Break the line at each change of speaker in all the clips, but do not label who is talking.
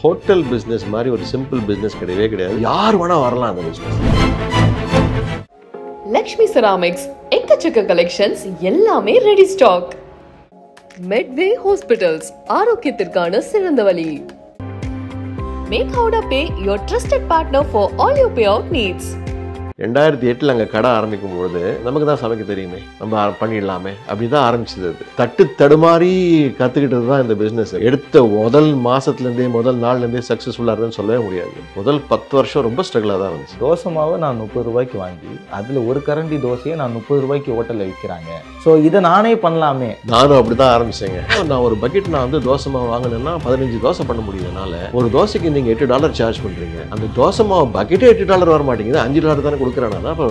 Hotel business மாதிரி ஒரு simple business கிடையவே கிடையாது. யார் வேணா வரலாம் அந்த பிஸ்னஸ்.
லக்ஷ்மி செராமிக்ஸ் எக்கச்சக்க கலெக்ஷன்ஸ், எல்லாமே ரெடி ஸ்டாக். மெட்வே ஹாஸ்பிட்டல்ஸ், ஆரோக்கியத்திற்கான சிறந்த வழி. Make howdah pay your trusted partner for all your payout needs.
2008 அங்கே கடை ஆரம்பிக்கும் பொழுது நமக்கு தான் சமைக்க தெரியுமே, நம்ம பண்ணிடலாமே அப்படி தான் ஆரம்பிச்சது. அது தட்டு தடுமாறி கற்றுக்கிட்டது தான் இந்த பிஸ்னஸ். எடுத்த முதல் மாதத்துலேருந்தே முதல் நாள்லேருந்தே சக்ஸஸ்ஃபுல்லாக இருந்ததுன்னு சொல்லவே முடியாது. முதல் 10 வருஷம் ரொம்ப ஸ்ட்ரகிளாக தான் இருந்துச்சு.
தோசை மாவை நான் 30 ரூபாய்க்கு வாங்கி அதில் ஒரு கரண்டி தோசையை நான் 30 ரூபாய்க்கு ஹோட்டலில் விற்கிறாங்க. ஸோ இதை நானே பண்ணலாமே.
நானும் அப்படி தான் ஆரம்பிச்சேங்க. நான் ஒரு பக்கெட் நான் வந்து தோசை மாவு வாங்கினேன்னா 15 தோசை பண்ண முடியுதுனால ஒரு தோசைக்கு நீங்கள் $8 சார்ஜ் பண்ணுறீங்க. அந்த தோசை மாவு பக்கெட்டே $8 வர மாட்டேங்குது, $5 தானே கொடுக்குறானா. அப்போ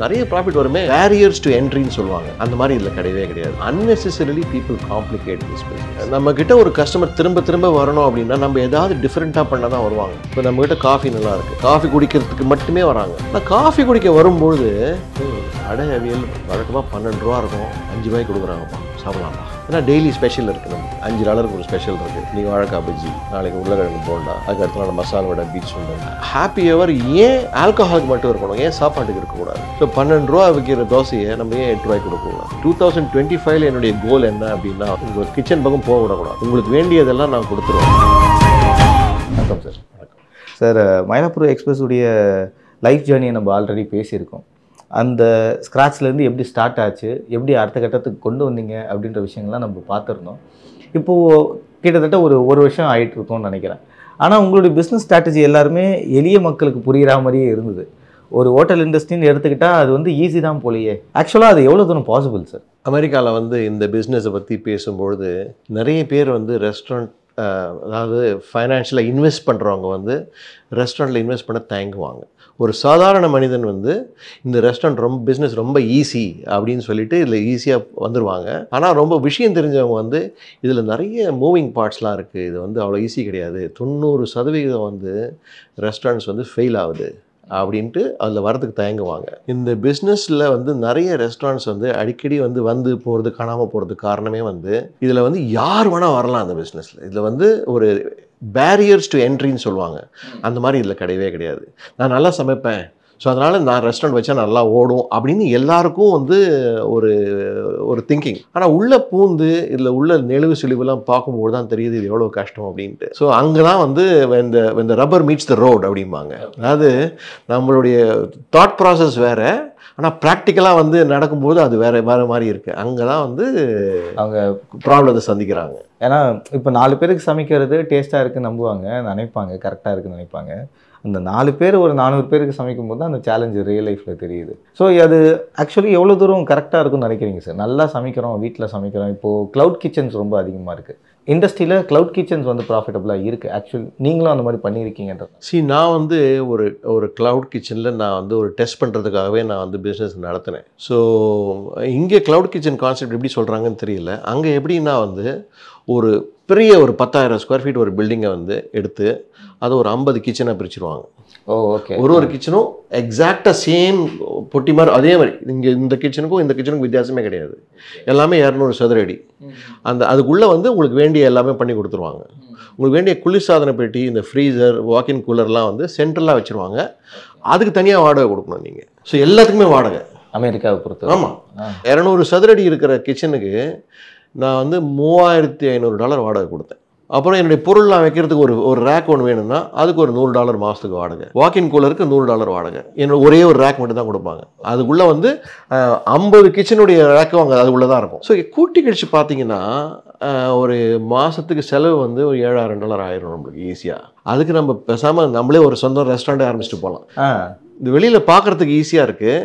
நிறைய ப்ராஃபிட் வருமே. பேரியர்ஸ் டு என்ட்ரின்னு சொல்லுவாங்க, அந்த மாதிரி இதில் கிடையவே கிடையாது. Unnecessarily people complicate this business. நம்ம கிட்ட ஒரு கஸ்டமர் திரும்ப திரும்ப வரணும் அப்படின்னா நம்ம ஏதாவது டிஃப்ரெண்ட்டாக பண்ண தான் வருவாங்க. இப்போ நம்ம கிட்ட காஃபி நல்லா இருக்குது, காஃபி குடிக்கிறதுக்கு மட்டுமே வராங்க. ஆனால் காஃபி குடிக்க வரும்பொழுது அடையவியல் வழக்கமாக $12 இருக்கும், $5 கொடுக்குறாங்கப்பா, சாப்பிடலாம்ப்பா. ஏன்னா டெய்லி ஸ்பெஷல் இருக்குது. நம்ம $5 ஒரு ஸ்பெஷல் இருக்குது. நீங்கள் வாழைக்காய் பஜ்ஜி, நாளைக்கு உருளைக்கிழங்கு போண்டா, அதுக்கு அடுத்த நாள் மசாலா வடை, பீச் சுண்டல். ஹாப்பி ஹவர் ஏன் ஆல்கஹாலுக்கு மட்டும் இருக்கணும், ஏன் சாப்பாட்டுக்கு இருக்கக்கூடாது? ஸோ $12 விற்கிற தோசையை நம்ம ஏன் $8 கொடுக்கக்கூடாது? 2025 என்னுடைய கோல் என்ன அப்படின்னா, உங்கள் கிச்சன் பக்கம் போக விடக்கூடாது. உங்களுக்கு வேண்டியதெல்லாம் நான் கொடுத்துருவேன்.
வணக்கம் சார். சார், மயிலாப்பூர் எக்ஸ்பிரஸ் உடைய லைஃப் ஜேர்னியை நம்ம ஆல்ரெடி பேசியிருக்கோம். அந்த ஸ்க்ராட்ச்லேருந்து எப்படி ஸ்டார்ட் ஆச்சு, எப்படி அடுத்த கட்டத்துக்கு கொண்டு வந்தீங்க அப்படின்ற விஷயங்கள்லாம் நம்ம பார்த்துருந்தோம். இப்போது கிட்டத்தட்ட ஒரு வருஷம் ஆகிட்டு இருக்கோம்னு நினைக்கிறேன். ஆனால் உங்களுடைய பிஸ்னஸ் ஸ்ட்ராட்டஜி எல்லாருமே எளிய மக்களுக்கு புரிகிற மாதிரியே இருந்தது. ஒரு ஹோட்டல் இண்டஸ்ட்ரின்னு எடுத்துக்கிட்டால் அது வந்து ஈஸி தான் போலையே. ஆக்சுவலாக அது எவ்வளோ தூரம் பாசிபிள் சார்?
அமெரிக்காவில் வந்து இந்த பிஸ்னஸை பற்றி பேசும்பொழுது நிறைய பேர் வந்து ரெஸ்டாரண்ட், அதாவது ஃபைனான்ஷியலாக இன்வெஸ்ட் பண்ணுறவங்க வந்து ரெஸ்டாரண்ட்டில் இன்வெஸ்ட் பண்ண தயங்குவாங்க. ஒரு சாதாரண மனிதன் வந்து இந்த ரெஸ்டாரண்ட் ரொம்ப பிஸ்னஸ் ரொம்ப ஈஸி அப்படின்னு சொல்லிட்டு இதில் ஈஸியாக வந்துடுவாங்க. ஆனால் ரொம்ப விஷயம் தெரிஞ்சவங்க வந்து இதில் நிறைய மூவிங் பார்ட்ஸ்லாம் இருக்குது, இது வந்து அவ்வளோ ஈஸி கிடையாது, 90% வந்து ரெஸ்டாரண்ட்ஸ் வந்து ஃபெயில் ஆகுது அப்படின்ட்டு அதில் வரதுக்கு தயங்குவாங்க. இந்த பிஸ்னஸில் வந்து நிறைய ரெஸ்டாரண்ட்ஸ் வந்து அடிக்கடி வந்து போகிறது, காணாமல் போகிறதுக்கு காரணமே வந்து இதில் வந்து யார் வேணால் வரலாம் அந்த பிஸ்னஸில். இதில் வந்து ஒரு பேரியர்ஸ் டு என்ட்ரின்னு சொல்லுவாங்க, அந்த மாதிரி இதில் கிடையவே கிடையாது. நான் நல்லா சமைப்பேன், ஸோ அதனால் நான் ரெஸ்டாரண்ட் வச்சா நல்லா ஓடும் அப்படின்னு எல்லாருக்கும் வந்து ஒரு திங்கிங். ஆனால் உள்ளே பூந்து இதில் உள்ள நெளிவு சுழிவுலாம் பார்க்கும்போது தான் தெரியுது இது எவ்வளோ கஷ்டம் அப்படின்ட்டு. ஸோ அங்கே தான் வந்து when the rubber meets the road அப்படிம்பாங்க. அதாவது நம்மளுடைய தாட் ப்ராசஸ் வேறு, ஆனால் ப்ராக்டிக்கலாக வந்து நடக்கும்போது அது வேறு மாதிரி இருக்குது. அங்கே தான் வந்து
அவங்க
ப்ராப்ளத்தை சந்திக்கிறாங்க.
ஏன்னா இப்போ 4 பேருக்கு சமைக்கிறது டேஸ்ட்டாக இருக்குன்னு நம்புவாங்க, நினைப்பாங்க, கரெக்டாக இருக்குன்னு நினைப்பாங்க. அந்த 4 பேர் ஒரு 400 பேருக்கு சமைக்கும் போது தான் அந்த சேலஞ்சு ரியல் லைஃப்பில் தெரியுது. ஸோ அது ஆக்சுவலி எவ்வளோ தூரம் கரெக்டாக இருக்குன்னு நினைக்கிறீங்க சார்? நல்லா சமைக்கிறோம், வீட்டில் சமைக்கிறோம். இப்போது க்ளவுட் கிச்சன்ஸ் ரொம்ப அதிகமாக இருக்குது இண்டஸ்ட்ரியில். க்ளவுட் கிச்சன்ஸ் வந்து ப்ராஃபிட்டபுளாக இருக்குது. ஆக்சுவலி நீங்களும் அந்த மாதிரி பண்ணியிருக்கீங்கன்றது.
நான் வந்து ஒரு க்ளவுட் கிச்சனில் நான் வந்து ஒரு டெஸ்ட் பண்ணுறதுக்காகவே நான் வந்து பிஸ்னஸ் நடத்தினேன். ஸோ இங்கே க்ளவுட் கிச்சன் கான்செப்ட் எப்படி சொல்கிறாங்கன்னு தெரியல. அங்கே எப்படின்னா வந்து ஒரு பெரிய ஒரு 10,000 ஸ்கொயர் ஃபீட் ஒரு பில்டிங்கை வந்து எடுத்து அதை ஒரு 50 கிச்சனாக பிரிச்சுருவாங்க.
ஓகே.
ஒரு கிச்சனும் எக்ஸாக்டாக சேம் பொட்டி மாதிரி அதே மாதிரி. இங்கே இந்த கிச்சனுக்கும் வித்தியாசமே கிடையாது. எல்லாமே 200 சதுர அடி. அதுக்குள்ளே வந்து உங்களுக்கு வேண்டிய எல்லாமே பண்ணி கொடுத்துருவாங்க. உங்களுக்கு வேண்டிய குளிர்சாதன பெட்டி, இந்த ஃப்ரீசர், வாக்கின் கூலர்லாம் வந்து சென்ட்ரலாக வச்சுருவாங்க. அதுக்கு தனியாக வாடகை கொடுக்கணும் நீங்கள். ஸோ எல்லாத்துக்குமே வாடகை
அமெரிக்காவை பொறுத்து.
ஆமாம். 200 சதுர அடி இருக்கிற கிச்சனுக்கு நான் வந்து $3,500 வாடகை கொடுத்தேன். அப்புறம் என்னுடைய பொருள்லாம் வைக்கிறதுக்கு ஒரு ரேக் ஒன்று வேணும்னா அதுக்கு ஒரு $100 மாதத்துக்கு வாடகை. வாக்கின் கூலருக்கு $100 வாடகை. என்னோட ஒரே ஒரு ரேக் மட்டும் தான் கொடுப்பாங்க. அதுக்குள்ளே வந்து 50 கிச்சனுடைய ரேக்கும் அங்கே அதுக்குள்ளே தான் இருக்கும். ஸோ கூட்டி கழிச்சு பார்த்தீங்கன்னா ஒரு மாதத்துக்கு செலவு வந்து ஒரு $7,000 ஆயிரும் நம்மளுக்கு ஈஸியாக. அதுக்கு நம்ம பேசாமல் நம்மளே ஒரு சொந்த ரெஸ்டாரண்ட்டே ஆரம்பிச்சுட்டு போகலாம். இது வெளியில் பார்க்குறதுக்கு ஈஸியாக இருக்குது.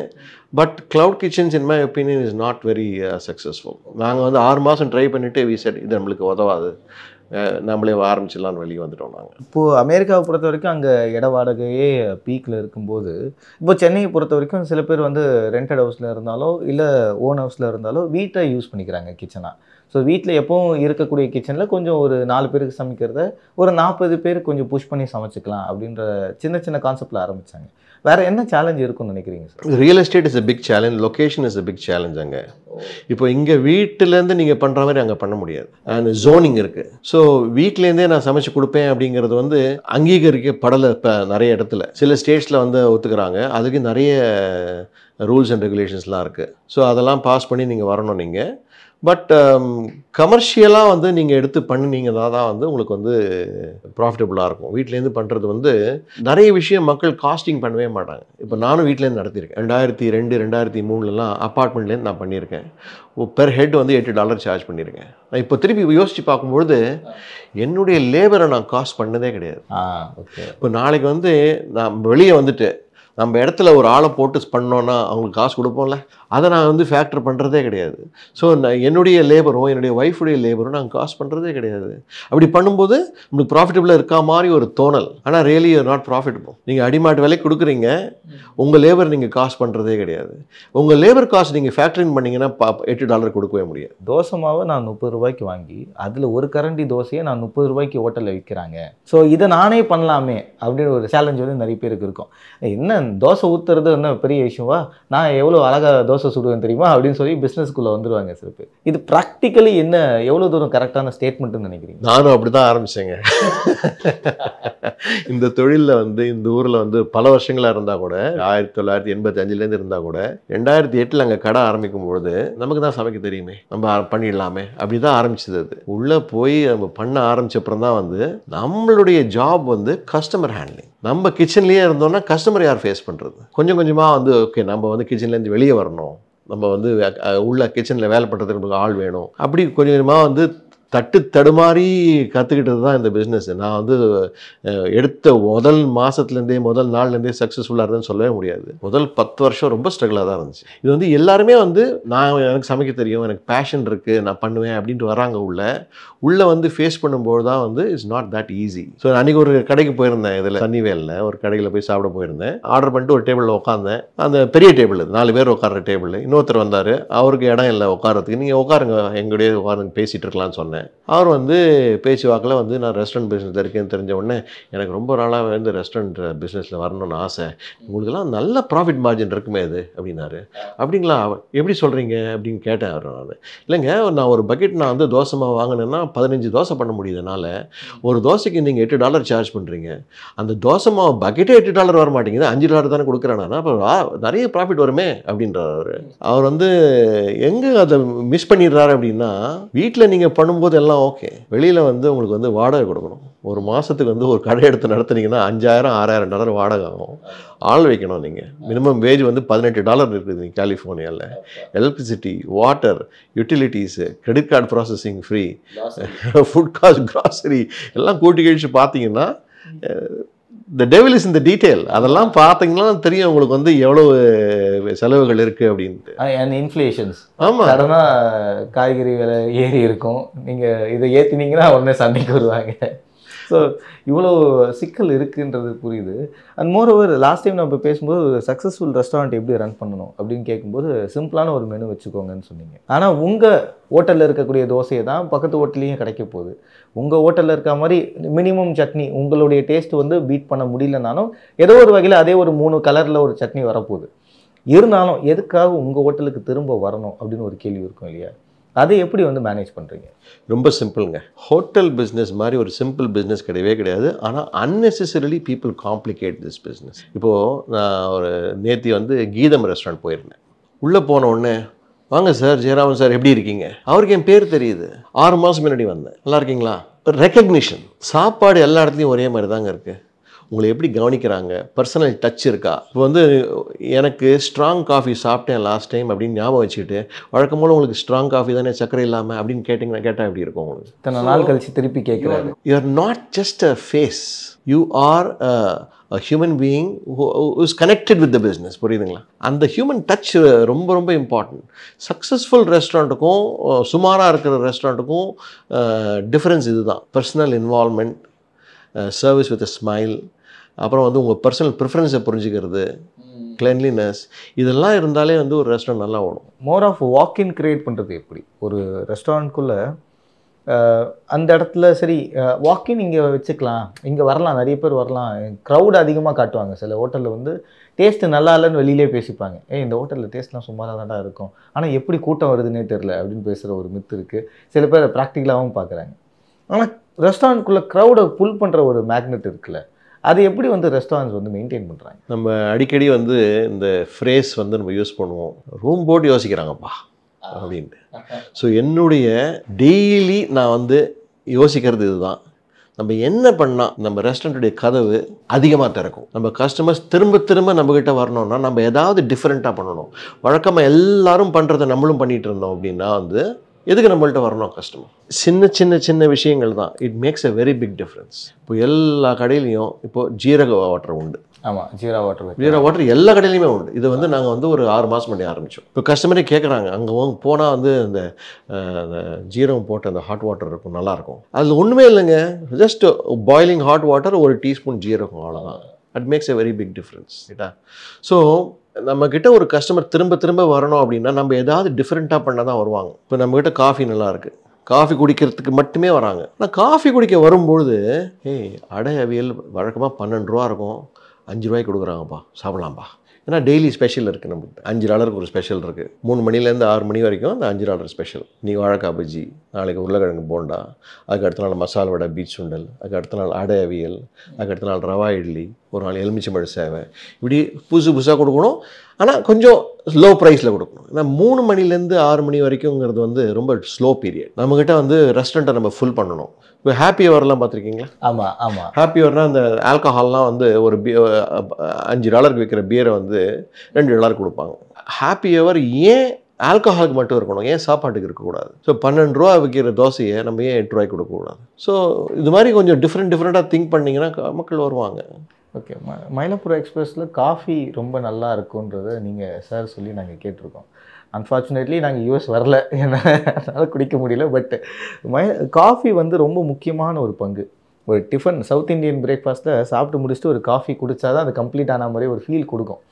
But cloud kitchens in my opinion is not very successful. நாங்கள் வந்து 6 மாதம் ட்ரை பண்ணிவிட்டு வி செட் இது நம்மளுக்கு உதவாது, நம்மளே ஆரம்பிச்சிடலான்னு வெளியே வந்துட்டோம் நாங்கள்.
இப்போது அமெரிக்காவை பொறுத்த வரைக்கும் அங்கே இட வாடகையே பீக்கில் இருக்கும்போது, இப்போ சென்னையை பொறுத்த வரைக்கும் சில பேர் வந்து ரெண்டட் ஹவுஸில் இருந்தாலோ இல்லை ஓன் ஹவுஸில் இருந்தாலோ வீட்டை யூஸ் பண்ணிக்கிறாங்க கிச்சனாக. ஸோ வீட்டில் எப்பவும் இருக்கக்கூடிய கிச்சனில் கொஞ்சம் ஒரு 4 பேருக்கு சமைக்கிறத ஒரு 40 பேருக்கு கொஞ்சம் புஷ் பண்ணி சமைச்சிக்கலாம் அப்படின்ற சின்ன சின்ன கான்செப்டில் ஆரம்பித்தாங்க. வேறு என்ன சேலஞ்ச் இருக்குன்னு நினைக்கிறீங்க sir?
Real estate is a big challenge, location is a big challenge. அங்கே இப்போ இங்கே வீட்டிலேருந்து நீங்கள் பண்ணுற மாதிரி அங்கே பண்ண முடியாது. அண்ட் ஜோனிங் இருக்குது. ஸோ வீட்டிலேருந்தே நான் சமைச்சு கொடுப்பேன் அப்படிங்கிறது வந்து அங்கீகரிக்கப்படலை. இப்போ நிறைய இடத்துல சில ஸ்டேட்ஸில் வந்து ஒத்துக்கிறாங்க. அதுக்கு நிறைய ரூல்ஸ் அண்ட் ரெகுலேஷன்ஸ்லாம் இருக்குது. ஸோ அதெல்லாம் பாஸ் பண்ணி நீங்கள் வரணும். நீங்கள் பட் கமர்ஷியலாக வந்து நீங்கள் எடுத்து பண்ணினீங்கன்னா தான் வந்து உங்களுக்கு வந்து ப்ராஃபிட்டபுளாக இருக்கும். வீட்டிலேருந்து பண்ணுறது வந்து நிறைய விஷயம் மக்கள் காஸ்டிங் பண்ணவே மாட்டாங்க. இப்போ நானும் வீட்டிலேருந்து நடத்தியிருக்கேன். 2002 2003 அப்பார்ட்மெண்ட்லேருந்து நான் பண்ணியிருக்கேன். பெர் ஹெட் வந்து $8 சார்ஜ் பண்ணியிருக்கேன். நான் இப்போ திருப்பி யோசித்து பார்க்கும்பொழுது என்னுடைய லேபரை நான் காஸ்ட் பண்ணதே கிடையாது.
ஓகே.
இப்போ நாளைக்கு வந்து நான் வெளியே வந்துட்டு நம்ம இடத்துல ஒரு ஆளை போட்டு பண்ணோன்னா அவங்களுக்கு காசு கொடுப்போம்ல, அதை நான் வந்து ஃபேக்டர் பண்ணுறதே கிடையாது. ஸோ நான் என்னுடைய லேபரும் என்னுடைய ஒய்ஃபுடைய லேபரும் நாங்கள் காசு பண்ணுறதே கிடையாது. அப்படி பண்ணும்போது உங்களுக்கு ப்ராஃபிட்டபுளாக இருக்கா மாதிரி ஒரு தோணல். ஆனால் ரியலி யூர் நாட் ப்ராஃபிட்டபுள். நீங்கள் அடிமாட்டு விலைக்கு கொடுக்குறீங்க, உங்கள் லேபர் நீங்கள் காசு பண்ணுறதே கிடையாது. உங்கள் லேபர் காசு நீங்கள் ஃபேக்டரிங் பண்ணிங்கன்னா $8 கொடுக்கவே முடியாது.
தோசை மாவை நான் 30 ரூபாய்க்கு வாங்கி அதில் ஒரு கரண்டி தோசையை நான் 30 ரூபாய்க்கு ஹோட்டலில் விற்கிறாங்க. ஸோ இதை நானே பண்ணலாமே அப்படின்னு ஒரு சேலஞ்ச் வந்து நிறைய பேருக்கு இருக்கும். என்ன தோசை ஊற்றுறது என்ன பெரிய விஷயமா, நான் எவ்வளோ அழகாக தோசை சுடுவேன் தெரியுமா அப்படின்னு சொல்லி பிஸ்னஸ்க்குள்ளே வந்துடுவாங்க சில பேர். இது ப்ராக்டிக்கலி என்ன எவ்வளோ தூரம் கரெக்டான ஸ்டேட்மெண்ட்டுன்னு நினைக்கிறீங்க?
நானும் அப்படி தான் ஆரம்பித்தேங்க. இந்த தொழிலில் வந்து இந்த ஊரில் வந்து பல வருஷங்களாக இருந்தால் கூட 1985 இருந்தால் கூட 2008 அங்கே கடை ஆரம்பிக்கும் பொழுது நமக்கு தான் சமைக்க தெரியுமே, நம்ம பண்ணிடலாமே அப்படி தான் ஆரம்பிச்சது. அது உள்ளே போய் நம்ம பண்ண ஆரம்பிச்சப்புறம் தான் வந்து நம்மளுடைய ஜாப் வந்து கஸ்டமர் ஹேண்ட்லிங். நம்ம கிச்சன்லேயே இருந்தோம்னா கஸ்டமர் யார் ஃபேஸ் பண்ணுறது? கொஞ்சம் கொஞ்சமாக வந்து ஓகே நம்ம வந்து கிச்சன்லேருந்து வெளியே வரணும், நம்ம வந்து உள்ள கிச்சனில் வேலை பண்ணுறதுக்கு நமக்கு ஆள் வேணும். அப்படி கொஞ்சம் கொஞ்சமாக வந்து தட்டு தடுமாறி கற்றுக்கிட்டது தான் இந்த பிஸ்னஸ். நான் வந்து எடுத்த முதல் மாதத்துலேருந்தே முதல் நாள்லேருந்தே சக்ஸஸ்ஃபுல்லாக இருந்தேன்னு சொல்லவே முடியாது. முதல் 10 வருஷம் ரொம்ப ஸ்ட்ரகிளாக தான் இருந்துச்சு. இது வந்து எல்லாருமே வந்து எனக்கு சமைக்க தெரியும், எனக்கு பேஷன் இருக்குது, நான் பண்ணுவேன் அப்படின்ட்டு வராங்க. உள்ளே வந்து ஃபேஸ் பண்ணும்போது தான் வந்து it's not that easy. So அன்றைக்கி ஒரு கடைக்கு போயிருந்தேன், இதில் சன்னிவேலில் ஒரு கடையில் போய் சாப்பிட போயிருந்தேன். ஆர்டர் பண்ணிட்டு ஒரு டேபிளில் உட்காந்தேன். அந்த பெரிய டேபிள் 4 பேர் உட்கார டேபிள். இன்னொருத்தர் வந்தார், அவருக்கு இடம் இல்லை உட்காரத்துக்கு, நீங்கள் உட்காருங்க எங்களுடைய உட்காருங்க பேசிகிட்டு இருக்கலாம்னு சொன்னேன். அவர் வந்து பேச்சு வாக்கில் வந்து நான் ரெஸ்டாரண்ட் பிஸ்னஸில் இருக்கேன்னு தெரிஞ்ச உடனே எனக்கு ரொம்ப நாளாக வந்து ரெஸ்டாரண்ட் பிஸ்னஸில் வரணும்னு ஆசை, உங்களுக்கெல்லாம் நல்ல ப்ராஃபிட் மார்ஜின் இருக்குமே அது அப்படின்னாரு. அப்படிங்களா, எப்படி சொல்கிறீங்க அப்படின்னு கேட்டேன் அவர். நான் இல்லைங்க, நான் ஒரு பக்கெட் நான் வந்து தோசை மாவு வாங்கினேன்னா 15 தோசை பண்ண முடியுதுனால ஒரு தோசைக்கு நீங்கள் $8 சார்ஜ் பண்ணுறீங்க, அந்த தோசை மாவு பக்கெட்டே $8 வர மாட்டேங்குது, $5 தானே கொடுக்குறேன்னா அப்போ நிறைய ப்ராஃபிட் வருமே அப்படின்றார். அவர் வந்து எங்கே அதை மிஸ் பண்ணிடுறாரு அப்படின்னா, வீட்டில் நீங்கள் பண்ணும்போது எல்லாம் ஓகே, வெளியில் வந்து உங்களுக்கு வந்து வாடகை கொடுக்கணும். ஒரு மாதத்துக்கு வந்து ஒரு கடை எடுத்து நடத்துனீங்கன்னா $5000-$6000 வாடகை ஆகும். ஆள் வைக்கணும். நீங்கள் மினிமம் வேஜ் வந்து $18 இருக்குது நீங்கள் கலிஃபோர்னியாவில். Electricity, water, utilities, credit card processing free, food cost, grocery எல்லாம் கூட்டி கழிச்சு பார்த்தீங்கன்னா the devil is in the detail. அதெல்லாம் பார்த்தீங்கன்னா தெரியும் உங்களுக்கு வந்து எவ்வளோ செலவுகள் இருக்குது அப்படின்ட்டு.
And inflations.
ஆமாம்,
சடனாக காய்கறி விலை ஏறி இருக்கும், நீங்கள் இதை ஏற்றினீங்கன்னா உடனே சண்டைக்கு வருவாங்க. ஸோ இவ்வளோ சிக்கல் இருக்குன்றது புரியுது. அண்ட் மோரோவர் லாஸ்ட் டைம் நம்ம பேசும்போது ஒரு சக்ஸஸ்ஃபுல் ரெஸ்டாரண்ட் எப்படி ரன் பண்ணணும் அப்படின்னு கேட்கும்போது சிம்பிளான ஒரு மெனு வச்சுக்கோங்கன்னு சொன்னீங்க. ஆனால் உங்கள் ஹோட்டலில் இருக்கக்கூடிய தோசையை தான் பக்கத்து ஹோட்டல்லையும் கிடைக்க போகுது. உங்கள் ஹோட்டலில் இருக்க மாதிரி மினிமம் சட்னி உங்களுடைய டேஸ்ட் வந்து பீட் பண்ண முடியலனாலும் ஏதோ ஒரு வகையில் அதே ஒரு 3 கலரில் ஒரு சட்னி வரப்போகுது. இருந்தாலும் எதுக்காக உங்கள் ஹோட்டலுக்கு திரும்ப வரணும் அப்படின்னு ஒரு கேள்வி இருக்கும் இல்லையா? அதை எப்படி வந்து மேனேஜ் பண்ணுறீங்க?
ரொம்ப சிம்பிளுங்க. ஹோட்டல் பிஸ்னஸ் மாதிரி ஒரு சிம்பிள் பிஸ்னஸ் கிடையவே கிடையாது. ஆனால் unnecessarily people complicate this business. இப்போது நான் ஒரு நேற்று வந்து கீதம் ரெஸ்டாரண்ட் போயிருந்தேன். உள்ளே போன உடனே வாங்க சார், ஜெயராமன் சார் எப்படி இருக்கீங்க, அவருக்கு என் பேர் தெரியுது. 6 மாதம் முன்னாடி வந்தேன், நல்லா இருக்கீங்களா, ரெக்கக்னிஷன். சாப்பாடு எல்லா இடத்துலையும் ஒரே மாதிரி தாங்க இருக்குது. உங்களை எப்படி கவனிக்கிறாங்க, பர்சனல் டச் இருக்கா. இப்போ வந்து எனக்கு ஸ்ட்ராங் காஃபி சாப்பிட்டேன் லாஸ்ட் டைம் அப்படின்னு ஞாபகம் வச்சுக்கிட்டு வழக்கம் போல் உங்களுக்கு ஸ்ட்ராங் காஃபி தானே சக்கரை இல்லாமல் அப்படின்னு கேட்டால் எப்படி இருக்கும் உங்களுக்கு?
இத்தனை நாள் கழிச்சு திருப்பி கேட்குறாரு.
You are not just a face, you are a human being who is connected with the business. புரியுதுங்களா? அந்த ஹியூமன் டச் ரொம்ப ரொம்ப இம்பார்ட்டன்ட். சக்ஸஸ்ஃபுல் ரெஸ்டாரண்ட்டுக்கும் சுமாராக இருக்கிற ரெஸ்டாரண்ட்டுக்கும் டிஃப்ரென்ஸ் இதுதான். Personal involvement, service with a smile, அப்புறம் வந்து உங்கள் பர்சனல் ப்ரிஃபரன்ஸை புரிஞ்சுக்கிறது, கிளென்லினஸ், இதெல்லாம் இருந்தாலே வந்து ஒரு ரெஸ்டாரண்ட் நல்லா ஓடும்.
மோர் ஆஃப் வாக்கின் கிரியேட் பண்ணுறது எப்படி? ஒரு ரெஸ்டாரண்ட்குள்ளே அந்த இடத்துல சரி வாக்கின் இங்கே வச்சுக்கலாம், இங்கே வரலாம், நிறைய பேர் வரலாம், க்ரௌட் அதிகமாக காட்டுவாங்க. சில ஹோட்டலில் வந்து டேஸ்ட்டு நல்லா இல்லைன்னு வெளியிலே பேசிப்பாங்க. இந்த ஹோட்டலில் டேஸ்ட்லாம் சுமாராக தான் இருக்கும், ஆனால் எப்படி கூட்டம் வருதுன்னே தெரில அப்படின்னு பேசுகிற ஒரு மித்து இருக்குது. சில பேர் ப்ராக்டிக்கலாகவும் பார்க்குறாங்க. ஆனால் ரெஸ்டாரண்ட்குள்ளே க்ரௌடை புல் பண்ணுற ஒரு மேக்னெட் இருக்குல்ல, அது எப்படி வந்து ரெஸ்டாரண்ட்ஸ் வந்து மெயின்டைன் பண்ணுறாங்க?
நம்ம அடிக்கடி வந்து இந்த ஃப்ரேஸ் வந்து நம்ம யூஸ் பண்ணுவோம், ரூம் போட்டு யோசிக்கிறாங்கப்பா அப்படின்ட்டு. ஸோ என்னுடைய டெய்லி நான் வந்து யோசிக்கிறது இதுதான், நம்ம என்ன பண்ணால் நம்ம ரெஸ்டாரண்ட்டுடைய கதவு அதிகமாக திறக்கும், நம்ம கஸ்டமர்ஸ் திரும்ப திரும்ப நம்மக்கிட்ட வரணும்னா நம்ம ஏதாவது டிஃப்ரெண்ட்டாக பண்ணணும். வழக்கமாக எல்லாரும் பண்ணுறதை நம்மளும் பண்ணிகிட்டு இருந்தோம் அப்படின்னா வந்து எதுக்கு நம்மள்ட்ட வரணும் கஸ்டமர்? சின்ன சின்ன சின்ன விஷயங்கள் தான், it makes a very big difference. இப்போ எல்லா கடையிலையும் இப்போது ஜீரக வாட்டர் உண்டு.
ஆமாம், ஜீரா வாட்டர்.
ஜீரா வாட்டர் எல்லா கடையிலையுமே உண்டு. இது வந்து நாங்கள் வந்து ஒரு 6 மாதம் பண்ணி ஆரம்பித்தோம். இப்போ கஸ்டமரே கேட்குறாங்க, அங்கே போனால் வந்து இந்த ஜீரகம் போட்டு அந்த ஹாட் வாட்டர் இருக்கும், நல்லாயிருக்கும். அதில் ஒன்றுமே இல்லைங்க, ஜஸ்ட் பாயிலிங் ஹாட் வாட்டர், ஒரு டீஸ்பூன் ஜீரகம், அவ்வளோதான். It makes a very big difference. ரைட்டா? ஸோ நம்மக்கிட்ட ஒரு கஸ்டமர் திரும்ப திரும்ப வரணும் அப்படின்னா நம்ம ஏதாவது டிஃப்ரெண்ட்டாக பண்ண தான் வருவாங்க. இப்போ நம்மக்கிட்ட காஃபி நல்லா இருக்குது, காஃபி குடிக்கிறதுக்கு மட்டுமே வராங்க. ஆனால் காஃபி குடிக்க வரும்பொழுது அடை அவியல் வழக்கமாக 12 ரூபா இருக்கும், 5 ரூபாய்க்கு கொடுக்குறாங்கப்பா, சாப்பிட்லாம்ப்பா. ஏன்னா டெய்லி ஸ்பெஷல் இருக்குது நம்மகிட்ட. $5 ஒரு ஸ்பெஷல் இருக்குது. 3 மணிலேருந்து 6 மணி வரைக்கும் அந்த $5 ஸ்பெஷல். நீங்கள் வாழைக்காய் பஜ்ஜி, நாளைக்கு உருளைக்கிழங்கு போண்டா, அதுக்கு அடுத்த நாள் மசால் வடை, பீச் சுண்டல், அதுக்கு அடுத்த நாள் அடை அவியல், அதுக்கு அடுத்த நாள் ரவா இட்லி, ஒரு நாள் எலுமிச்சம்பழ சேவை, இப்படி புதுசு புதுசாக கொடுக்கணும். ஆனால் கொஞ்சம் லோ ப்ரைஸில் கொடுக்கணும். ஏன்னா 3 மணிலேருந்து 6 மணி வரைக்கும்ங்கிறது வந்து ரொம்ப ஸ்லோ பீரியட். நம்மக்கிட்ட வந்து ரெஸ்டாரண்ட்டை நம்ம ஃபுல் பண்ணணும். இப்போ ஹாப்பி ஹவர்லாம் பார்த்துருக்கீங்களா?
ஆமாம் ஆமாம்.
ஹாப்பி ஹவர்னால் அந்த ஆல்கஹால்லாம் வந்து ஒரு $5 விற்கிற பியரை வந்து $2 கொடுப்பாங்க. ஹாப்பி ஹவர் ஏன் ஆல்கஹாலுக்கு மட்டும் இருக்கணும், ஏன் சாப்பாட்டுக்கு இருக்கக்கூடாது? ஸோ 12 ரூபா விற்கிற தோசையை நம்ம ஏன் 8 ரூபாய்க்கு கொடுக்கக்கூடாது? ஸோ இது மாதிரி கொஞ்சம் டிஃப்ரெண்ட்டாக திங்க் பண்ணிங்கன்னா மக்கள் வருவாங்க.
ஓகே. மயிலாப்பூர் எக்ஸ்பிரஸில் காஃபி ரொம்ப நல்லா இருக்குன்றதை நீங்கள் சார் சொல்லி நாங்கள் கேட்டிருக்கோம். அன்ஃபார்ச்சுனேட்லி நாங்கள் யூஎஸ் வரல, அதனால் குடிக்க முடியல. பட் காஃபி வந்து ரொம்ப முக்கியமான ஒரு பங்கு. ஒரு டிஃபன் சவுத் இந்தியன் பிரேக்ஃபாஸ்ட்டில் சாப்பிட்டு முடிச்சுட்டு ஒரு காஃபி குடித்தா தான் அது கம்ப்ளீட் ஆன மாதிரி ஒரு ஃபீல் கொடுக்கும்.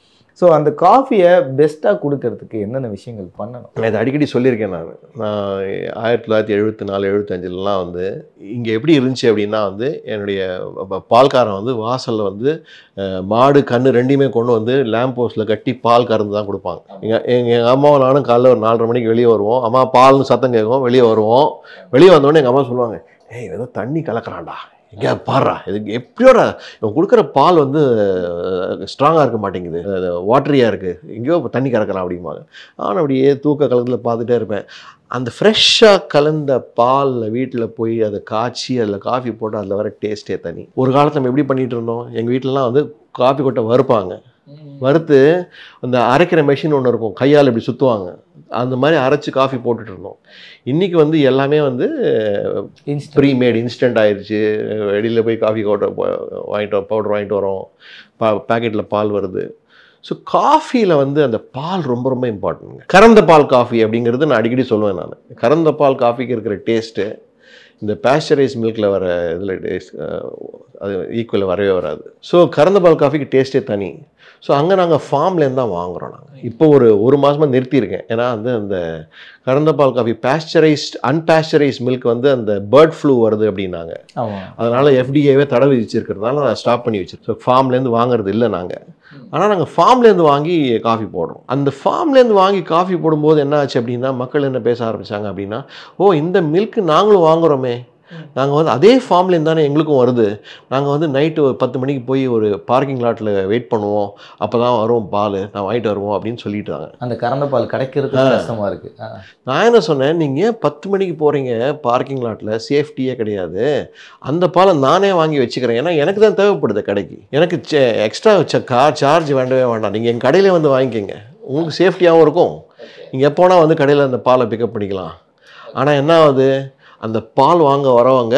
ஸோ அந்த காஃபியை பெஸ்ட்டாக கொடுக்கறதுக்கு என்னென்ன விஷயங்கள் பண்ணணும்?
நான் இதை அடிக்கடி சொல்லியிருக்கேன். நான் 1974, 75லலாம் வந்து இங்கே எப்படி இருந்துச்சு அப்படின்னா வந்து என்னுடைய பால்காரன் வந்து வாசலில் வந்து மாடு கன்று ரெண்டையுமே கொண்டு வந்து லேம்ப் போஸ்ட்டில் கட்டி பால் கறந்து தான் கொடுப்பாங்க. எங்கள் அம்மாவும் நானும் காலைல ஒரு 4:30 மணிக்கு வெளியே வருவோம். அம்மா பால்னு சத்தம் கேட்கும், வெளியே வருவோம். வெளியே வந்தோடனே எங்கள் அம்மா சொல்லுவாங்க, ஏதோ தண்ணி கலக்கிறான்டா, எங்கே பாடுறா, இதுக்கு எப்படியோடா இவன் கொடுக்குற பால் வந்து ஸ்ட்ராங்காக இருக்க மாட்டேங்குது, வாட்டரியாக இருக்குது, எங்கேயோ தண்ணி கறக்கிறான் அப்படிம்பாங்க. ஆனால் அப்படியே தூக்க கலத்தில் பார்த்துட்டே இருப்பேன். அந்த ஃப்ரெஷ்ஷாக கலந்த பாலில் வீட்டில் போய் அதை காய்ச்சி அதில் காஃபி போட்டு அதில் வர டேஸ்ட்டே தனி. ஒரு காலத்தில் நம்ம எப்படி பண்ணிகிட்டு இருந்தோம், எங்கள் வீட்டிலலாம் வந்து காஃபி கொட்டை வறுப்பாங்க, வறுத்து அந்த அரைக்கிற மெஷின் ஒன்று இருக்கும், கையால் இப்படி சுற்றுவாங்க, அந்த மாதிரி அரைச்சி காஃபி போட்டுட்டு இருந்தோம். இன்றைக்கி வந்து எல்லாமே வந்து ப்ரீமேட் இன்ஸ்டன்ட் ஆயிடுச்சு. வெளியில் போய் காஃபி பவுடர் வாங்கிட்டு வரோம், பேக்கெட்டில் பால் வருது. ஸோ காஃபியில் வந்து அந்த பால் ரொம்ப ரொம்ப இம்பார்ட்டன்ட்ங்க. கறந்த பால் காஃபி அப்படிங்கிறது நான் அடிக்கடி சொல்லுவேன். நான் கறந்த பால் காஃபிக்கு இருக்கிற டேஸ்ட்டு இந்த பேஸ்டரைஸ் மில்கில் வர இதில் டேஸ்ட் அது ஈக்குவல் வரவே வராது. ஸோ கறந்த பால் காஃபிக்கு டேஸ்ட்டே தனி. ஸோ அங்கே நாங்கள் ஃபார்ம்லேருந்து தான் வாங்குகிறோம். நாங்கள் இப்போ ஒரு மாதமாக நிறுத்தியிருக்கேன். ஏன்னா வந்து அந்த கறந்த பால் காஃபி அன்பேஸ்டரைஸ் மில்க் வந்து அந்த பேர்ட் ஃப்ளூ வருது அப்படின்னாங்க. அதனால் எஃப்டிஏவே தடை விதிச்சிருக்கிறதுனால நான் ஸ்டாப் பண்ணி வச்சிருக்கோம். ஸோ ஃபார்ம்லேருந்து வாங்குறது இல்லை நாங்கள். ஆனால் நாங்கள் ஃபார்ம்லேருந்து வாங்கி காஃபி போடுறோம். அந்த ஃபார்ம்லேருந்து வாங்கி காஃபி போடும்போது என்ன ஆச்சு அப்படின்னா, மக்கள் என்ன பேச ஆரம்பித்தாங்க அப்படின்னா, இந்த மில்க்கு நாங்களும் வாங்குகிறோமே, நாங்கள் வந்து அதே ஃபார்ம்லேருந்து தானே எங்களுக்கும் வருது, நாங்கள் வந்து நைட்டு ஒரு 10 மணிக்கு போய் ஒரு பார்க்கிங் லாட்டில் வெயிட் பண்ணுவோம், அப்போ தான் வரும் பால், நான் வாங்கிட்டு வருவோம் அப்படின்னு சொல்லிட்டாங்க.
அந்த கறந்த பால் கிடைக்கிறது கஷ்டமாக இருக்குது.
நான் என்ன சொன்னேன், நீங்கள் ஏன் 10 மணிக்கு போகிறீங்க பார்க்கிங் லாட்டில், சேஃப்டியே கிடையாது, அந்த பாலை நானே வாங்கி வச்சுக்கிறேன், ஏன்னா எனக்கு தான் தேவைப்படுது கடைக்கு, எனக்கு எக்ஸ்ட்ரா சார்ஜ் வேண்டவே வேண்டாம், நீங்கள் எங்கள் கடையில் வந்து வாங்கிக்கோங்க, உங்களுக்கு சேஃப்டியாகவும் இருக்கும், நீங்கள் எப்போனா வந்து கடையில் அந்த பாலை பிக்கப் பண்ணிக்கலாம். ஆனால் என்ன ஆகுது, அந்த பால் வாங்க வரவங்க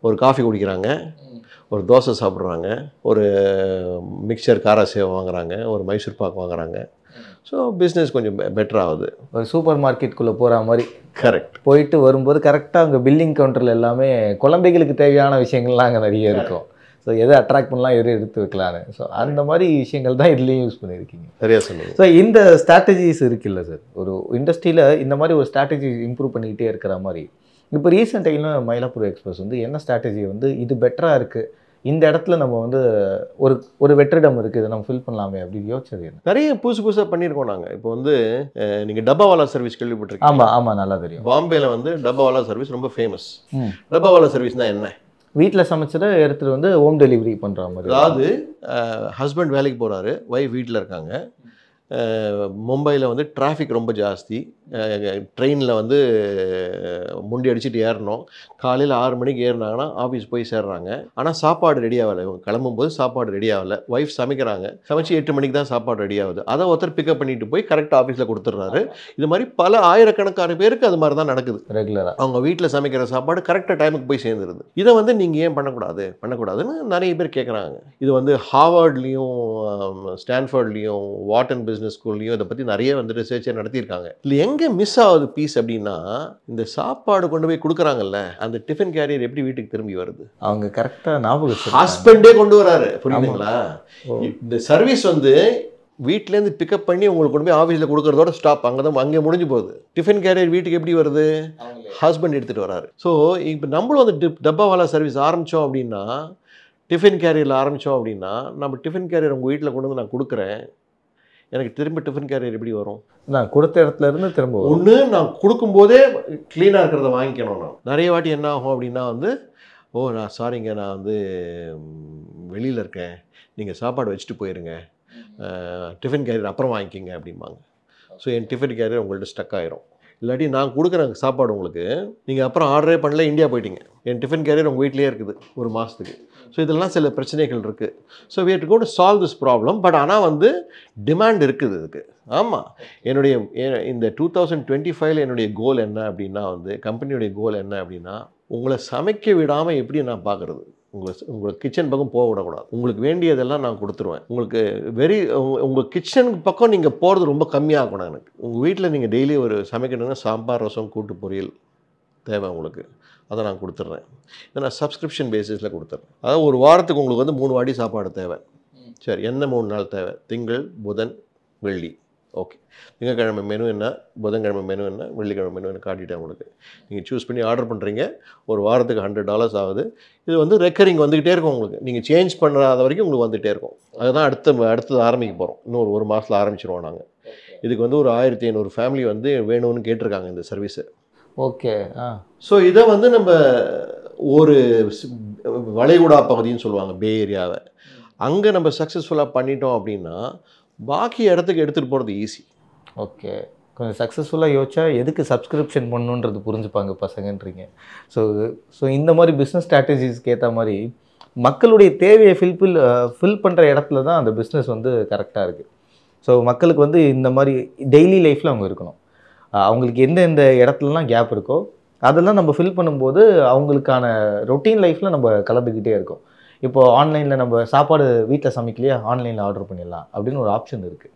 ஒரு காஃபி குடிக்கிறாங்க, ஒரு தோசை சாப்பிட்றாங்க, ஒரு மிக்சர் காராசேவ் வாங்குறாங்க, ஒரு மைசூர் பாக் வாங்குறாங்க. ஸோ பிஸ்னஸ் கொஞ்சம் பெட்டர் ஆகுது.
ஒரு சூப்பர் மார்க்கெட்டுக்குள்ளே போகிற மாதிரி.
கரெக்ட்.
போயிட்டு வரும்போது கரெக்டாக அங்கே பில்லிங் கவுண்டரில் எல்லாமே குழந்தைகளுக்கு தேவையான விஷயங்கள்லாம் அங்கே நிறைய இருக்கும். ஸோ எதை அட்ராக்ட் பண்ணலாம், எதை எடுத்து வைக்கலான்னு. ஸோ அந்த மாதிரி விஷயங்கள் தான் இதுலேயும் யூஸ் பண்ணியிருக்கீங்க.
சரியா சொன்னீங்க.
ஸோ இந்த ஸ்ட்ராட்டஜிஸ் இருக்குல்ல சார், ஒரு இண்டஸ்ட்ரியில் இந்த மாதிரி ஒரு ஸ்ட்ராட்டஜி இம்ப்ரூவ் பண்ணிக்கிட்டே இருக்கிற மாதிரி இப்போ ரீசெண்ட் டைமில் மயிலாப்பூர் எக்ஸ்பிரஸ் வந்து என்ன ஸ்ட்ராட்டஜி வந்து இது பெட்டராக இருக்குது, இந்த இடத்துல நம்ம வந்து ஒரு வெற்றிடம் இருக்குது, இதை நம்ம ஃபில் பண்ணலாமே அப்படின்னு யோசிச்சது என்ன?
நிறைய புதுசாக பண்ணியிருக்கோம் நாங்கள். இப்போ வந்து நீங்கள் டப்பாவாலா சர்வீஸ் கேள்விப்பட்டிருக்கீங்க?
ஆமாம் நல்லா தெரியும்.
பாம்பேல வந்து டப்பாவாலா சர்வீஸ் ரொம்ப ஃபேமஸ். டப்பாவாலா சர்வீஸ்னா என்ன?
வீட்டில் சமைச்சதை எடுத்துகிட்டு வந்து ஹோம் டெலிவரி பண்ணுற மாதிரி.
அதாவது ஹஸ்பண்ட் வேலைக்கு போகிறாரு, ஒய்ஃப் வீட்டில் இருக்காங்க. மும்பையில் வந்து டிராஃபிக் ரொம்ப ஜாஸ்தி. ட்ரெயினில் வந்து முண்டி அடிச்சுட்டு ஏறணும். காலையில் 6 மணிக்கு ஏறினாங்கன்னா ஆஃபீஸ் போய் சேர்றாங்க. ஆனால் சாப்பாடு ரெடி ஆகலை. இவங்க கிளம்பும்போது சாப்பாடு ரெடி ஆகலை. ஒய்ஃப் சமைக்கிறாங்க, சமைச்சு 8 மணிக்கு தான் சாப்பாடு ரெடி ஆகுது. அதை ஒருத்தர் பிக்கப் பண்ணிட்டு போய் கரெக்டாக ஆஃபீஸில் கொடுத்துட்றாரு. இது மாதிரி பல ஆயிரக்கணக்கான பேருக்கு அது மாதிரி தான் நடக்குது.
ரெகுலராக
அவங்க வீட்டில் சமைக்கிற சாப்பாடு கரெக்டாக டைமுக்கு போய் சேர்ந்துருது. இதை வந்து நீங்கள் ஏன் பண்ணக்கூடாதுன்னு நிறைய பேர் கேட்குறாங்க. இது வந்து ஹார்வர்ட்லேயும் ஸ்டான்ஃபோர்ட்லேயும் வாட்டன் பிஸ்னஸ் ஸ்கூல்லையும் இதை பற்றி நிறைய வந்து ரிசர்ச்சை நடத்தியிருக்காங்க. இல்லை எங்கே மிஸ் ஆகுது பீஸ் அப்படின்னா, இந்த சாப்பாடு கொண்டு போய் கொடுக்குறாங்கல்ல, அந்த டிஃபன் கேரியர் எப்படி வீட்டுக்கு திரும்பி வருது?
அவங்க கரெக்டாக ஞாபகம்
ஹஸ்பண்டே கொண்டு வராரு, புரியுதுங்களா? இந்த சர்வீஸ் வந்து வீட்டிலேருந்து பிக்கப் பண்ணி உங்களுக்கு கொண்டு போய் ஆஃபீஸில் கொடுக்குறதோட ஸ்டாப், அங்கே முடிஞ்சு போகுது. டிஃபன் கேரியர் வீட்டுக்கு எப்படி வருது? ஹஸ்பண்ட் எடுத்துகிட்டு வராரு. ஸோ இப்போ நம்மளும் வந்து டப்பாவாலா சர்வீஸ் ஆரம்பித்தோம் அப்படின்னா, டிஃபன் கேரியரில் ஆரம்பித்தோம் அப்படின்னா, நம்ம டிஃபன் கேரியர் உங்கள் வீட்டில் கொண்டு வந்து நான் கொடுக்குறேன், எனக்கு திரும்ப டிஃபன் கேரியர் எப்படி வரும்?
நான் கொடுத்த இடத்துல இருந்து திரும்ப
ஒன்று நான் கொடுக்கும்போதே க்ளீனாக இருக்கிறத வாங்கிக்கணும். நான் நிறைய வாட்டி என்ன ஆகும் அப்படின்னா வந்து, நான் சாரிங்க, நான் வந்து வெளியில் இருக்கேன், நீங்கள் சாப்பாடு வச்சுட்டு போயிருங்க, டிஃபன் கேரியர் அப்புறம் வாங்கிக்கிங்க அப்படிம்பாங்க. ஸோ என் டிஃபன் கேரியர் உங்கள்கிட்ட ஸ்டக் ஆயிரும். இல்லாட்டி நான் கொடுக்குற சாப்பாடு உங்களுக்கு நீங்கள் அப்புறம் ஆர்டரே பண்ணல, இந்தியா போயிட்டீங்க, என் டிஃபன் கேரியர் உங்கள் வீட்லேயே இருக்குது ஒரு மாதத்துக்கு. ஸோ இதெல்லாம் சில பிரச்சனைகள் இருக்குது. So we have to go to solve this problem. But ஆனால் வந்து டிமாண்ட் இருக்குது இதுக்கு. ஆமாம், இந்த 2025 என்னுடைய கோல் என்ன அப்படின்னா வந்து, கம்பெனியுடைய கோல் என்ன அப்படின்னா, உங்களை சமைக்க விடாமல் எப்படி நான் பார்க்குறது, உங்களை கிச்சன் பக்கம் போக விடக்கூடாது. உங்களுக்கு வேண்டியதெல்லாம் நான் கொடுத்துருவேன். உங்களுக்கு உங்கள் கிச்சன் பக்கம் நீங்கள் போகிறது ரொம்ப கம்மியாகணும். எனக்கு உங்கள் வீட்டில் நீங்கள் டெய்லி ஒரு சமைக்கணுன்னா சாம்பார், ரசம், கூட்டு பொரியல் தேவை உங்களுக்கு, அதை நான் கொடுத்துட்றேன். இதை நான் சப்ஸ்கிரிப்ஷன் பேசிஸில் கொடுத்துட்றேன். அதாவது ஒரு வாரத்துக்கு உங்களுக்கு வந்து 3 வாட்டி சாப்பாடு தேவை. சரி, என்ன 3 நாள் தேவை? திங்கள், புதன், வெள்ளி. ஓகே, திங்கக்கிழமை மெனு என்ன, புதன்கிழமை மெனு என்ன, வெள்ளிக்கிழமை மெனு என்ன காட்டிட்டேன் உங்களுக்கு. நீங்கள் சூஸ் பண்ணி ஆர்டர் பண்ணுறீங்க. ஒரு வாரத்துக்கு $100 ஆகுது. இது வந்து ரெக்கரிங் வந்துக்கிட்டே இருக்கும் உங்களுக்கு. நீங்கள் சேஞ்ச் பண்ணாத வரைக்கும் உங்களுக்கு வந்துகிட்டே இருக்கும். அதுதான் அடுத்தது ஆரம்பிக்க போகிறோம். இன்னும் ஒரு மாதத்தில் ஆரம்பிச்சிருவோம் நாங்கள். இதுக்கு வந்து ஒரு 1500 ஃபேமிலி வந்து வேணும்னு கேட்டிருக்காங்க இந்த சர்வீஸை.
ஓகே.
ஸோ இதை வந்து நம்ம ஒரு வளைகுடா பகுதின்னு சொல்லுவாங்க, பே ஏரியாவை, அங்கே நம்ம சக்ஸஸ்ஃபுல்லாக பண்ணிட்டோம் அப்படின்னா பாக்கி இடத்துக்கு எடுத்துகிட்டு போகிறது ஈஸி.
ஓகே, கொஞ்சம் சக்ஸஸ்ஃபுல்லாக யோசிச்சா எதுக்கு சப்ஸ்கிரிப்ஷன் பண்ணணுன்றது புரிஞ்சுப்பாங்க பசங்கன்றீங்க. ஸோ இந்த மாதிரி பிஸ்னஸ் ஸ்ட்ராட்டஜிஸ்க்கு ஏற்ற மாதிரி மக்களுடைய தேவையை ஃபில் பண்ணுற இடத்துல தான் அந்த பிஸ்னஸ் வந்து கரெக்டாக இருக்குது. ஸோ மக்களுக்கு வந்து இந்த மாதிரி டெய்லி லைஃப்பில் அவங்க இருக்கணும். அவங்களுக்கு எந்தெந்த இடத்துலலாம் கேப் இருக்கோ அதெல்லாம் நம்ம ஃபில் பண்ணும்போது அவங்களுக்கான ரொட்டீன் லைஃப்பில் நம்ம கலந்துக்கிட்டே இருக்கோம். இப்போது ஆன்லைனில் நம்ம சாப்பாடு வீட்டில் சமைக்கலையா, ஆன்லைனில் ஆர்டர் பண்ணிடலாம் அப்படின்னு ஒரு ஆப்ஷன் இருக்குது.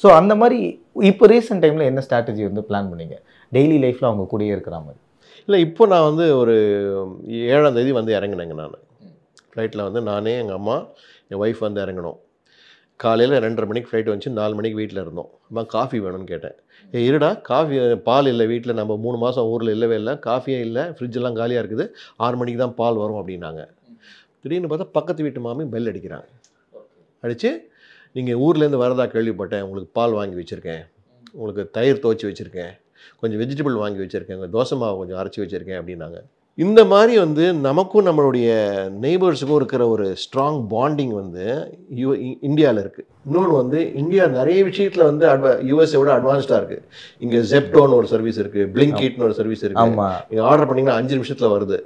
ஸோ அந்த மாதிரி இப்போ ரீசெண்ட் டைமில் என்ன ஸ்ட்ராட்டஜி வந்து பிளான் பண்ணீங்க டெய்லி லைஃப்பில் அவங்க கூடயே இருக்கிற மாதிரி?
இல்லை, இப்போ நான் வந்து ஒரு 7ஆம் தேதி வந்து இறங்கினேங்க. நான் ஃப்ளைட்டில் வந்து நானே, எங்கள் அம்மா, என் ஒய்ஃப் வந்து இறங்கணும். காலையில் 2:30 மணிக்கு ஃப்ளைட் வந்துச்சு. 4 மணிக்கு வீட்டில் இருந்தோம். அம்மா காஃபி வேணும்னு கேட்டேன். இருடா, காஃபி பால் இல்லை வீட்டில், நம்ம 3 மாதம் ஊரில் இல்லவே இல்லை, காஃபியே இல்லை, ஃப்ரிட்ஜெல்லாம் காலியாக இருக்குது, 6 மணிக்கு தான் பால் வரும் அப்படின்னாங்க. திடீர்னு பார்த்தா பக்கத்து வீட்டு மாமி பெல் அடிக்கிறாங்க. அடித்து, நீங்கள் ஊர்லேருந்து வரதா கேள்விப்பட்டேன், உங்களுக்கு பால் வாங்கி வச்சுருக்கேன், உங்களுக்கு தயிர் துவைச்சி வச்சுருக்கேன், கொஞ்சம் வெஜிடபிள் வாங்கி வச்சுருக்கேன், தோசை மாவு கொஞ்சம் அரைச்சி வச்சுருக்கேன் அப்படின்னாங்க. இந்த மாதிரி வந்து நமக்கும் நம்மளுடைய நெய்பர்ஸுக்கும் இருக்கிற ஒரு ஸ்ட்ராங் பாண்டிங் வந்து இந்தியாவில் இருக்குது. இன்னொன்று வந்து இந்தியா நிறைய விஷயத்தில் வந்து யூஎஸ்ஏ விட அட்வான்ஸ்டாக இருக்குது. இங்கே ஜெப்டோன்னு ஒரு சர்வீஸ் இருக்குது, பிளிங்கிட்னு ஒரு சர்வீஸ் இருக்குது. நீங்கள் ஆர்டர் பண்ணிங்கன்னா 5 நிமிஷத்தில் வருது.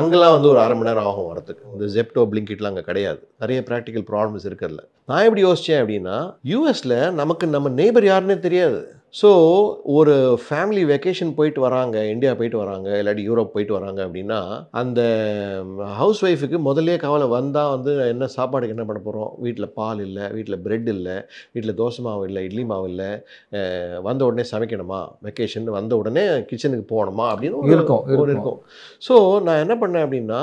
அங்கெல்லாம் வந்து ஒரு 1/2 மணி நேரம் ஆகும் வரதுக்கு. இந்த ஜெப்டோ, பிளிங்கிட்லாம் அங்கே கிடையாது. நிறைய ப்ராக்டிக்கல் ப்ராப்ளம்ஸ் இருக்கிறதுல நான் எப்படி யோசித்தேன் அப்படின்னா, யூஎஸில் நமக்கு நம்ம நெய்பர் யாருன்னே தெரியாது. ஸோ ஒரு ஃபேமிலி வெக்கேஷன் போயிட்டு வராங்க, இந்தியா போயிட்டு வராங்க, இல்லாட்டி யூரோப் போயிட்டு வராங்க அப்படின்னா, அந்த ஹவுஸ் ஒய்ஃபுக்கு முதல்லே கவலை வந்தால் வந்து என்ன சாப்பாடுக்கு என்ன பண்ண போகிறோம், வீட்டில் பால் இல்லை, வீட்டில் பிரெட் இல்லை, வீட்டில் தோசை மாவு இல்லை, இட்லி மாவு இல்லை, வந்த உடனே சமைக்கணுமா, வெக்கேஷன் வந்த உடனே கிச்சனுக்கு போகணுமா அப்படின்னு இருக்கும். ஸோ நான் என்ன பண்ணேன் அப்படின்னா,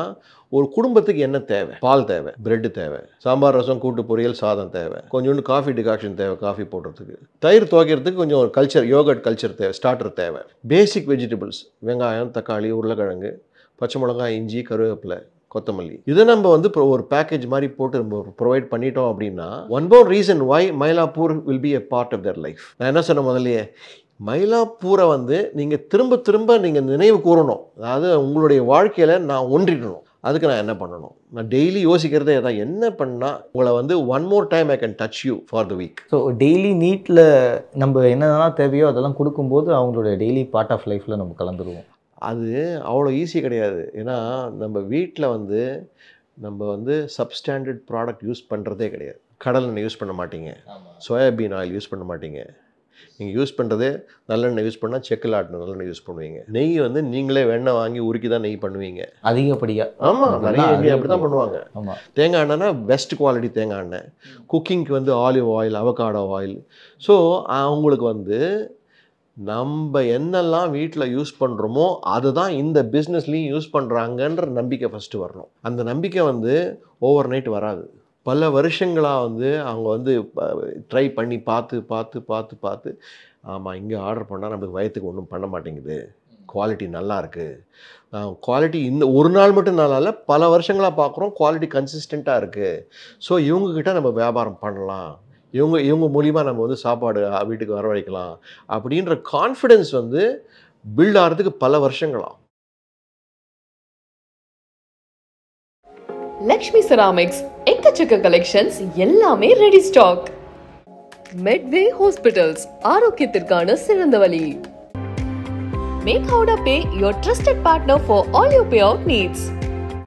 ஒரு குடும்பத்துக்கு என்ன தேவை? பால் தேவை, பிரெட் தேவை, சாம்பார் ரசம் கூட்டு பொரியல் சாதம் தேவை, கொஞ்சோண்டு காஃபி டிகாக்ஷன் தேவை காஃபி போடுறதுக்கு, தயிர் துவைக்கிறதுக்கு கொஞ்சம் ஒரு கல்ச்சர் யோகர்ட் கல்ச்சர் தேவை, ஸ்டார்டர் தேவை, பேசிக் வெஜிடபிள்ஸ் வெங்காயம் தக்காளி உருளைக்கிழங்கு பச்சை மிளகாய் இஞ்சி கருவேப்பிலை கொத்தமல்லி இதை நம்ம வந்து ஒரு பேக்கேஜ் மாதிரி போட்டு நம்ம ப்ரொவைட் பண்ணிட்டோம் அப்படின்னா one more reason why Mylapore will be a part of their life. நான் என்ன சொன்ன முதல்லையே, மயிலாப்பூரை வந்து நீங்கள் திரும்ப திரும்ப நீங்கள் நினைவு கூறணும். அதாவது உங்களுடைய வாழ்க்கையில் நான் ஒன்றிடணும். அதுக்கு நான் என்ன பண்ணணும்? நான் டெய்லி யோசிக்கிறதே தான், என்ன பண்ணால் உங்களை வந்து one more time I can touch you for the week.
So daily நீட்டில் நம்ம என்னென்னலாம் தேவையோ அதெல்லாம் கொடுக்கும்போது அவங்களுடைய டெய்லி பார்ட் ஆஃப் லைஃப்பில் நம்ம கலந்துருவோம்.
அது அவ்வளோ ஈஸி கிடையாது. ஏன்னா நம்ம வீட்டில் வந்து நம்ம வந்து சப்ஸ்டாண்டர்ட் ப்ராடக்ட் யூஸ் பண்ணுறதே கிடையாது. கடலெண்ணெய் யூஸ் பண்ண மாட்டீங்க, சோயாபீன் ஆயில் யூஸ் பண்ண மாட்டீங்க. நீங்கள் யூஸ் பண்ணுறதே நல்லெண்ணெய் யூஸ் பண்ணால் செக்கில் ஆட்டின நல்லெண்ணெய் யூஸ் பண்ணுவீங்க. நெய் வந்து நீங்களே வெண்ணெய் வாங்கி உருக்கி தான் நெய் பண்ணுவீங்க அதிகப்படியாக. ஆமாம், நிறைய அப்படி தான் பண்ணுவாங்க. ஆமாம், தேங்காய் எண்ணெய்னா பெஸ்ட் குவாலிட்டி தேங்காய் எண்ணெய். குக்கிங்க்கு வந்து olive oil, avocado oil. So அவங்களுக்கு வந்து நம்ம என்னெல்லாம் வீட்டில் யூஸ் பண்ணுறோமோ அதுதான் இந்த பிஸ்னஸ்லேயும் யூஸ் பண்ணுறாங்கன்ற நம்பிக்கை ஃபஸ்ட்டு வரணும். அந்த நம்பிக்கை வந்து ஓவர் நைட் வராது. பல வருஷங்களாக வந்து அவங்க வந்து ட்ரை பண்ணி பார்த்து ஆமாம் இங்கே ஆர்டர் பண்ணால் நம்மளுக்கு வயத்துக்கு ஒன்றும் பண்ண மாட்டேங்குது, குவாலிட்டி நல்லா இருக்குது, குவாலிட்டி இந்த ஒரு நாள் மட்டும் நல்லா இல்லை பல வருஷங்களாக பார்க்குறோம் குவாலிட்டி கன்சிஸ்டண்ட்டாக இருக்குது. ஸோ இவங்கக்கிட்ட நம்ம வியாபாரம் பண்ணலாம், இவங்க மூலிமா நம்ம வந்து சாப்பாடு வீட்டுக்கு வரவழைக்கலாம் அப்படின்ற கான்ஃபிடென்ஸ் வந்து பில்ட் ஆகிறதுக்கு பல வருஷங்களாம்.
லக்ஷ்மி செராமிக்ஸ் எக்கச்சக்க கலெக்ஷன்ஸ் எல்லாமே ரெடி ஸ்டாக். மெட்வே ஹாஸ்பிட்டல்ஸ் ஆரோக்கியத்திற்கான சிறந்த வழி. Make howdah pay your trusted partner for all your payout needs.